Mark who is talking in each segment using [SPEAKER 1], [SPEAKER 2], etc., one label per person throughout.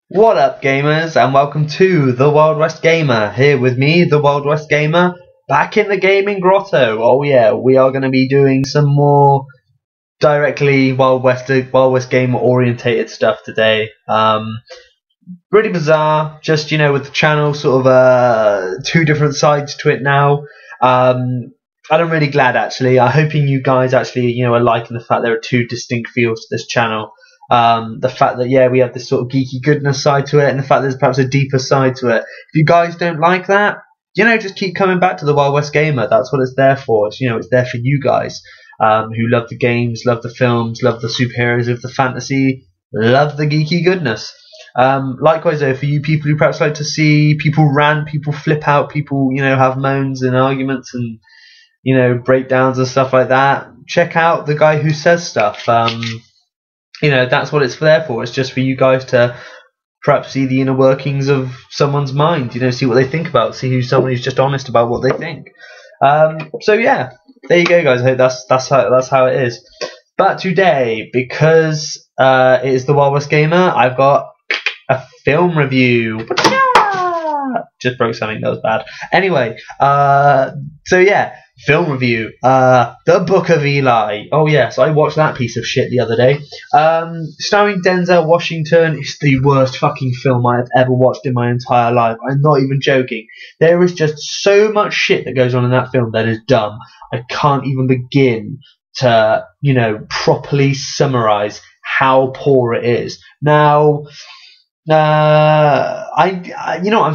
[SPEAKER 1] What up, gamers, and welcome to the Wild West Gamer. Here with me, the Wild West Gamer, back in the gaming grotto. Oh yeah, we are going to be doing some more directly Wild West Gamer orientated stuff today. Really bizarre, just with the channel sort of two different sides to it now. And I'm really glad actually. I'm hoping you guys actually are liking the fact there are two distinct feels to this channel. The fact that we have this sort of geeky goodness side to it, and the fact there's perhaps a deeper side to it. If you guys don't like that, just keep coming back to the Wild West Gamer. That's what it's there for. It's there for you guys who love the games, love the films, love the superheroes, love the fantasy, love the geeky goodness. Likewise though, for you people who perhaps like to see people rant, people flip out, people have moans and arguments and breakdowns and stuff like that, check out the guy who says stuff. That's what it's there for. It's just for you guys to perhaps see the inner workings of someone's mind, see what they think about, see someone who's just honest about what they think. So yeah, there you go, guys. I hope that's how it is. But today, because it is the Wild West Gamer, I've got a film review. Just broke something, that was bad. Anyway, so yeah, film review. The Book of Eli. Oh yes, I watched that piece of shit the other day. Starring Denzel Washington. It's the worst fucking film I have ever watched in my entire life. I'm not even joking. There is just so much shit that goes on in that film that is dumb. I can't even begin to, properly summarize how poor it is. Now, I'm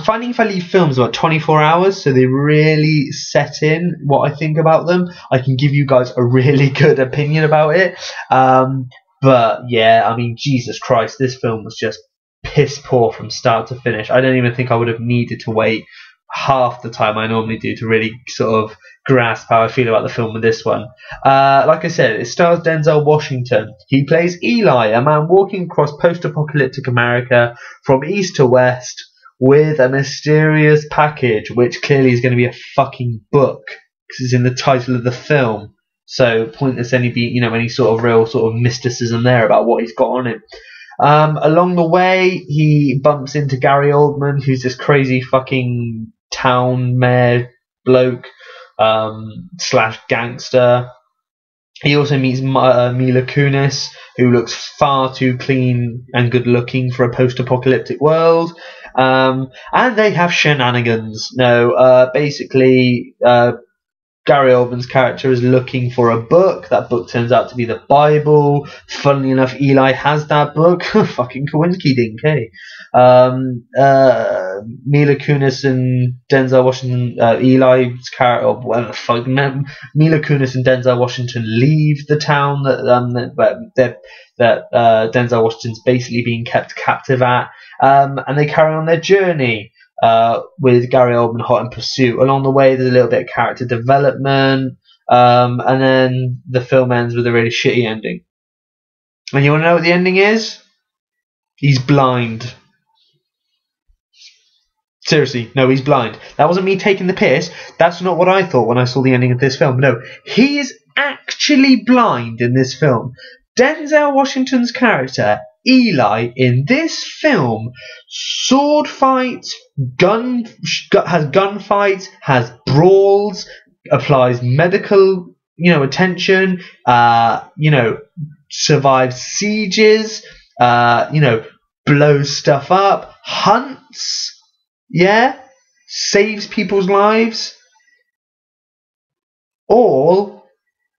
[SPEAKER 1] finding if I leave films about 24 hours, so they really set in what I think about them, I can give you guys a really good opinion about it. But yeah, I mean, Jesus Christ, this film was just piss poor from start to finish. I don't even think I would have needed to wait half the time I normally do to really sort of grasp how I feel about the film with this one. Like I said, it stars Denzel Washington. He plays Eli, a man walking across post-apocalyptic America from east to west with a mysterious package, which clearly is going to be a fucking book because it's in the title of the film. So pointless any sort of real sort of mysticism there about what he's got on it. Along the way, he bumps into Gary Oldman, who's this crazy fucking town mayor bloke slash gangster. He also meets Mila Kunis, who looks far too clean and good looking for a post-apocalyptic world. And they have shenanigans. No, basically, Gary Oldman's character is looking for a book. That book turns out to be the Bible. Funnily enough, Eli has that book. Fucking coinky dink, hey? Mila Kunis and Denzel Washington, Eli's character, or whatever the fuck, Mila Kunis and Denzel Washington leave the town that Denzel Washington's basically being kept captive at, and they carry on their journey. With Gary Oldman hot in pursuit. Along the way, there's a little bit of character development, and then the film ends with a really shitty ending. And you want to know what the ending is? He's blind. Seriously, no, he's blind. That wasn't me taking the piss. That's not what I thought when I saw the ending of this film. No, he is actually blind in this film. Denzel Washington's character, Eli, in this film, sword fights, has gunfights, has brawls, applies medical, attention, survives sieges, blows stuff up, hunts, saves people's lives, all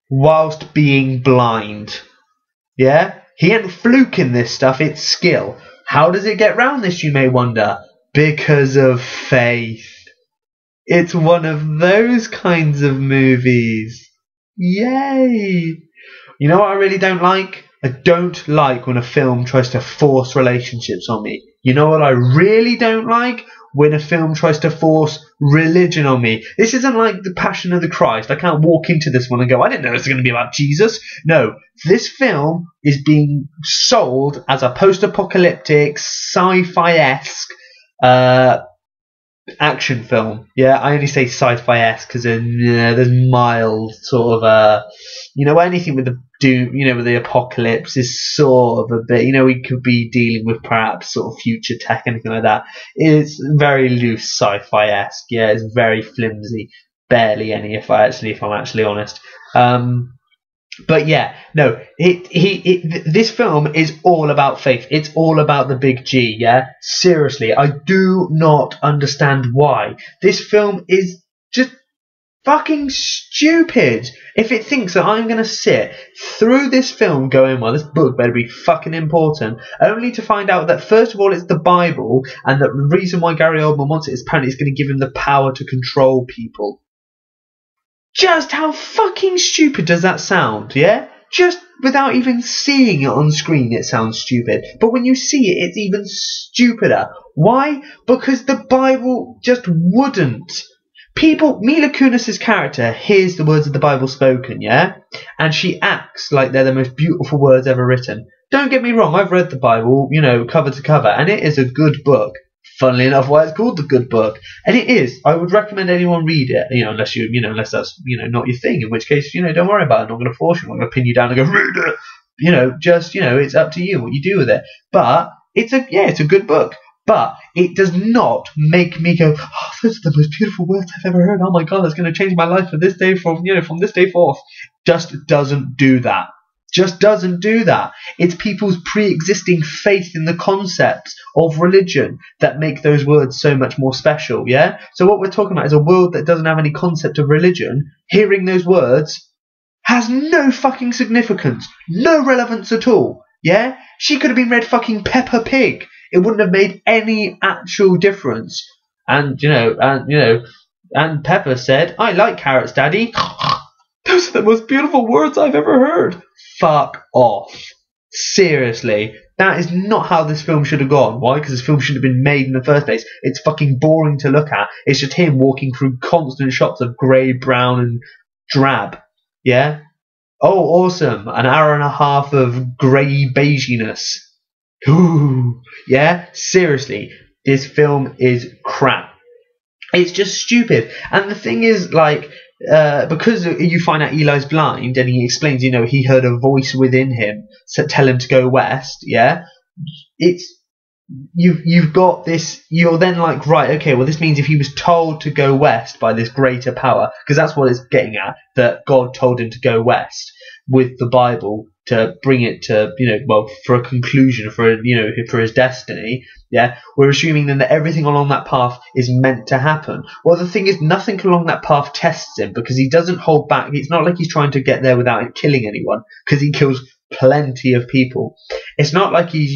[SPEAKER 1] whilst being blind. Yeah? He ain't fluking this stuff, it's skill. How does it get round this, you may wonder? Because of faith. It's one of those kinds of movies. Yay! You know what I really don't like? I don't like when a film tries to force relationships on me. You know what I really don't like? When a film tries to force religion on me. This isn't like The Passion of the Christ. I can't walk into this one and go, I didn't know it was going to be about Jesus. No, this film is being sold as a post-apocalyptic, sci-fi-esque action film. Yeah, I only say sci-fi-esque because there's mild sort of, anything with the with the apocalypse is sort of a bit, we could be dealing with perhaps sort of future tech, anything like that. It's very loose sci-fi-esque. Yeah, it's very flimsy, barely any, if I'm actually honest. But yeah, no, this film is all about faith. It's all about the big G, yeah? Seriously, I do not understand why. This film is just fucking stupid. If it thinks that I'm going to sit through this film going, well, this book better be fucking important, only to find out that, first of all, it's the Bible, and that the reason why Gary Oldman wants it is apparently it's going to give him the power to control people. Just how fucking stupid does that sound, yeah? Just without even seeing it on screen, it sounds stupid. But when you see it, it's even stupider. Why? Because the Bible just wouldn't. Mila Kunis's character hears the words of the Bible spoken, yeah? And she acts like they're the most beautiful words ever written. Don't get me wrong, I've read the Bible, cover to cover, and it is a good book. Funnily enough, why it's called the Good Book, and it is. I would recommend anyone read it. Unless that's not your thing. In which case, don't worry about it. I'm not going to force you. I'm not going to pin you down and go read it. It's up to you what you do with it. But it's a good book. But it does not make me go, oh, those are the most beautiful words I've ever heard. Oh my God, that's going to change my life from this day from this day forth. Just doesn't do that. Just doesn't do that. It's people's pre-existing faith in the concepts of religion that make those words so much more special, yeah? So what we're talking about is a world that doesn't have any concept of religion. Hearing those words has no fucking significance, no relevance at all, yeah? She could have been read fucking Peppa Pig. It wouldn't have made any actual difference. And Peppa said, I like carrots, Daddy. Those are the most beautiful words I've ever heard. Fuck off. Seriously. That is not how this film should have gone. Why? Because this film should have been made in the first place. It's fucking boring to look at. It's just him walking through constant shots of grey, brown and drab. Yeah? Oh, awesome. An hour and a half of grey beiginess. Ooh. Yeah? Seriously. This film is crap. It's just stupid. And the thing is, because you find out Eli's blind, and he explains, he heard a voice within him tell him to go west. Yeah, you've got this. You're then like, right, okay, well, this means if he was told to go west by this greater power, because that's what it's getting at, that God told him to go west with the Bible to bring it to, for a conclusion, for his destiny. Yeah, we're assuming then that everything along that path is meant to happen. Well, the thing is, nothing along that path tests him, because he doesn't hold back. It's not like he's trying to get there without killing anyone, because he kills plenty of people. It's not like he's,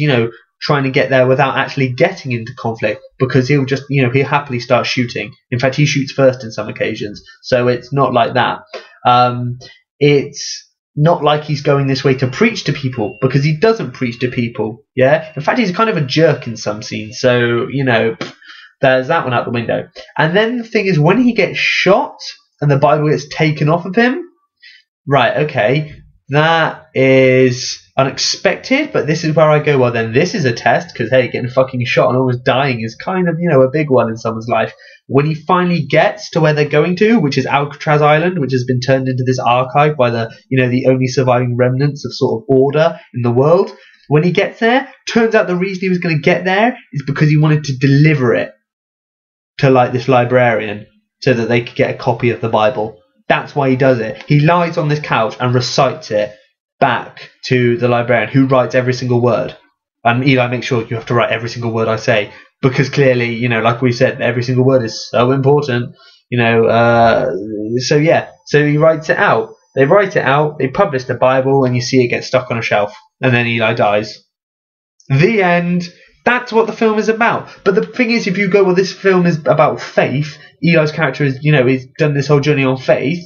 [SPEAKER 1] trying to get there without actually getting into conflict, because he'll just, he'll happily start shooting. In fact, he shoots first in some occasions, so it's not like that. It's not like he's going this way to preach to people, because he doesn't preach to people. Yeah, in fact, he's kind of a jerk in some scenes. So there's that one out the window. And then the thing is, when he gets shot and the Bible gets taken off of him, right? Okay, that is unexpected. But this is where I go, well, then this is a test, because hey, getting fucking shot and almost dying is kind of a big one in someone's life. When he finally gets to where they're going to, which is Alcatraz Island, which has been turned into this archive by the only surviving remnants of sort of order in the world. When he gets there, turns out the reason he was going to get there is because he wanted to deliver it to this librarian so that they could get a copy of the Bible. That's why he does it. He lies on this couch and recites it back to the librarian, who writes every single word. And Eli makes sure you have to write every single word I say, because clearly, like we said, every single word is so important. So he writes it out. They write it out, they publish the Bible, and you see it get stuck on a shelf. And then Eli dies. The end. That's what the film is about. But the thing is, if you go, well, this film is about faith, Eli's character is, he's done this whole journey on faith.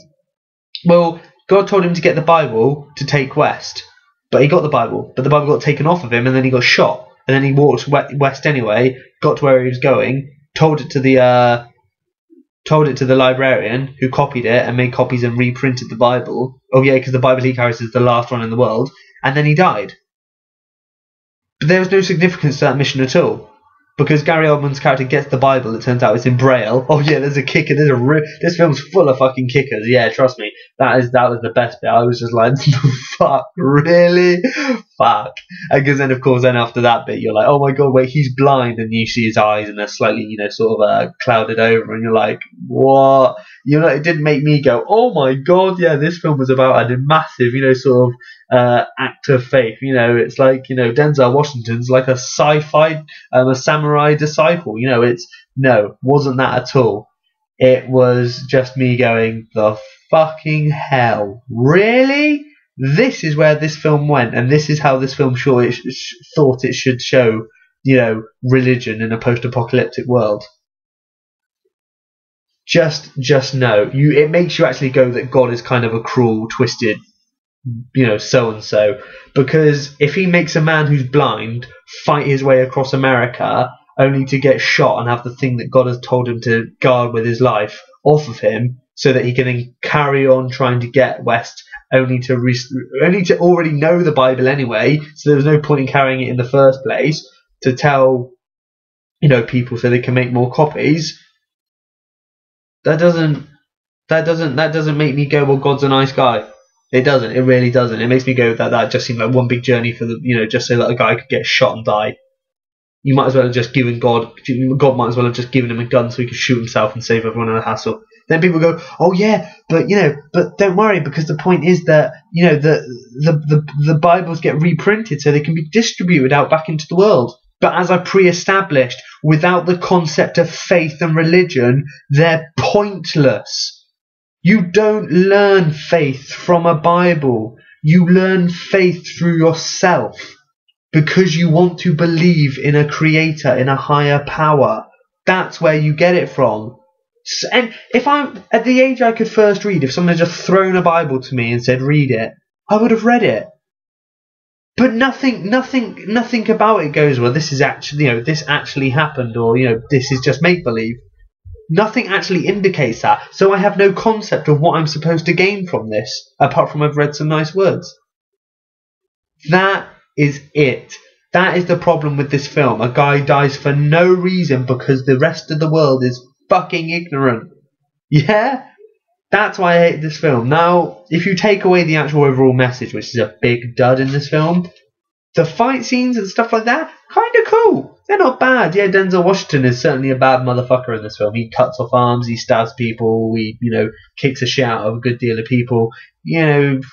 [SPEAKER 1] Well, God told him to get the Bible to take west. But he got the Bible. But the Bible got taken off of him, and then he got shot. And then he walked west anyway, got to where he was going, told it to the librarian, who copied it and made copies and reprinted the Bible. Oh yeah, because the Bible he carries is the last one in the world. And then he died. But there was no significance to that mission at all. because Gary Oldman's character gets the Bible, it turns out it's in Braille. Oh yeah, there's a kicker. This film's full of fucking kickers. Yeah, trust me. That was the best bit. I was just like, fuck, really? Fuck. Because then, of course, after that bit, you're like, oh my god, wait, he's blind, and you see his eyes, and they're slightly, sort of clouded over, and you're like, what? It didn't make me go, oh my god, yeah, this film was about a massive, sort of act of faith. It's like, Denzel Washington's like a sci-fi, a samurai disciple. Wasn't that at all. It was just me going, the fucking hell, really? This is where this film went, and this is how this film thought it should show, religion in a post-apocalyptic world. Just no. It makes you actually go that God is kind of a cruel, twisted, so and so. Because if he makes a man who's blind fight his way across America only to get shot and have the thing that God has told him to guard with his life off of him, so that he can then carry on trying to get west, only to already know the Bible anyway, so there was no point in carrying it in the first place, to tell people so they can make more copies. That doesn't make me go, well, God's a nice guy. It doesn't. It really doesn't. It makes me go that just seemed like one big journey for just so that a guy could get shot and die. You might as well have just given God might as well have just given him a gun so he could shoot himself and save everyone a hassle. Then people go, oh yeah, but don't worry, because the point is that the Bibles get reprinted so they can be distributed out back into the world. But as I pre-established, without the concept of faith and religion, they're pointless. You don't learn faith from a Bible. You learn faith through yourself, because you want to believe in a creator, in a higher power. That's where you get it from. And if I'm at the age I could first read, if someone had just thrown a Bible to me and said, read it, I would have read it. But nothing about it goes, well, this is actually, this actually happened, or, this is just make-believe. Nothing actually indicates that. So I have no concept of what I'm supposed to gain from this, apart from I've read some nice words. That is it. That is the problem with this film. A guy dies for no reason because the rest of the world is fucking ignorant. Yeah? That's why I hate this film. Now, if you take away the actual overall message, which is a big dud in this film, the fight scenes and stuff like that, kind of cool. They're not bad. Yeah, Denzel Washington is certainly a bad motherfucker in this film. He cuts off arms, he stabs people, he, kicks a shit out of a good deal of people.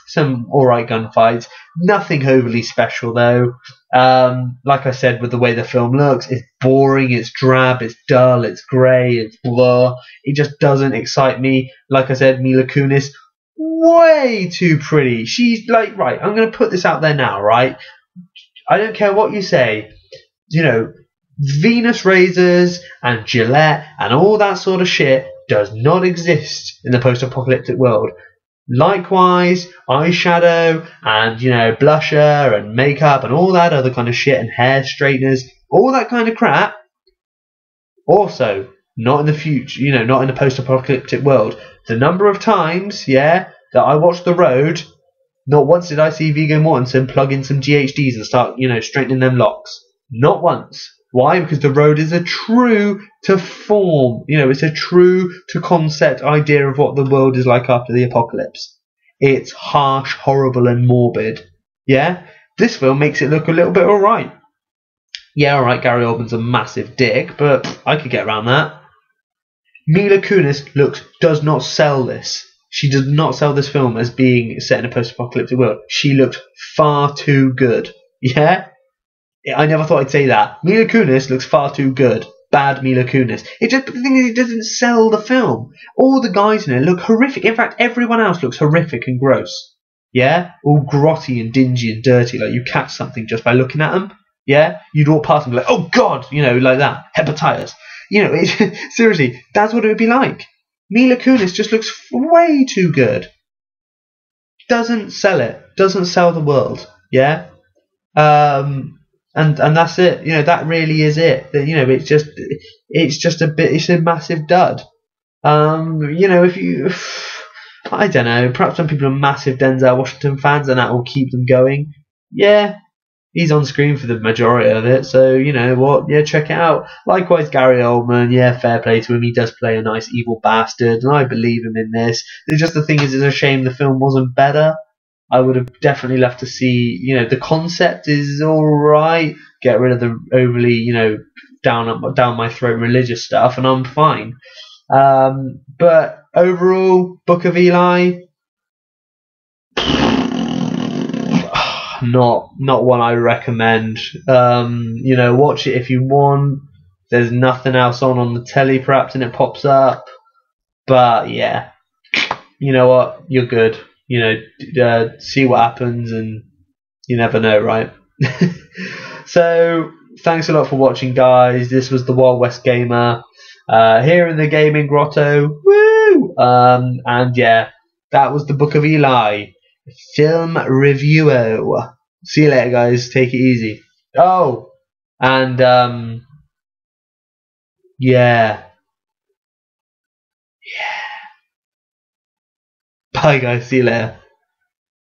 [SPEAKER 1] Some alright gunfights. Nothing overly special though. Like I said, with the way the film looks, it's boring, it's drab, it's dull, it's grey, it's blah. It just doesn't excite me. Like I said, Mila Kunis, way too pretty. She's like, right, I'm going to put this out there now, right? I don't care what you say. Venus razors and Gillette and all that sort of shit does not exist in the post-apocalyptic world. Likewise, eyeshadow and, blusher and makeup and all that other kind of shit and hair straighteners, all that kind of crap, also not in the future, not in the post-apocalyptic world. The number of times, that I watched The Road, not once did I see Viggo Mortensen plug in some GHDs and start, straightening them locks. Not once. Why? Because The Road is a true to form, it's a true to concept idea of what the world is like after the apocalypse. It's harsh, horrible, and morbid. Yeah? This film makes it look a little bit alright. Yeah, alright, Gary Oldman's a massive dick, but I could get around that. Mila Kunis does not sell this. She does not sell this film as being set in a post-apocalyptic world. She looked far too good. Yeah? I never thought I'd say that. Mila Kunis looks far too good. Bad Mila Kunis. But the thing is, it doesn't sell the film. All the guys in it look horrific. In fact, everyone else looks horrific and gross. Yeah? All grotty and dingy and dirty. Like you catch something just by looking at them. Yeah? You'd walk past and be like, oh God! Like that. Hepatitis. Seriously, that's what it would be like. Mila Kunis just looks way too good. Doesn't sell it. Doesn't sell the world. Yeah? And that's it. That really is it. It's just a bit. It's a massive dud. If you, I don't know. Perhaps some people are massive Denzel Washington fans, and that will keep them going. Yeah, he's on screen for the majority of it, so you know what, yeah, check it out. Likewise, Gary Oldman, yeah, fair play to him. He does play a nice evil bastard, and I believe him in this. It's just the thing is, it's a shame the film wasn't better. I would have definitely loved to see, you know, the concept is alright. Get rid of the overly, you know, down my throat religious stuff, and I'm fine. But overall, Book of Eli, not one I recommend. You know, watch it if you want. There's nothing else on the telly, perhaps, and it pops up. But yeah, you know what? You're good. You know, see what happens, and you never know, right? So, thanks a lot for watching, guys. This was the Wild West Gamer here in the Gaming Grotto. Woo! And yeah, that was the Book of Eli film review. See you later, guys. Take it easy. Oh, and yeah. Bye, guys. See you later.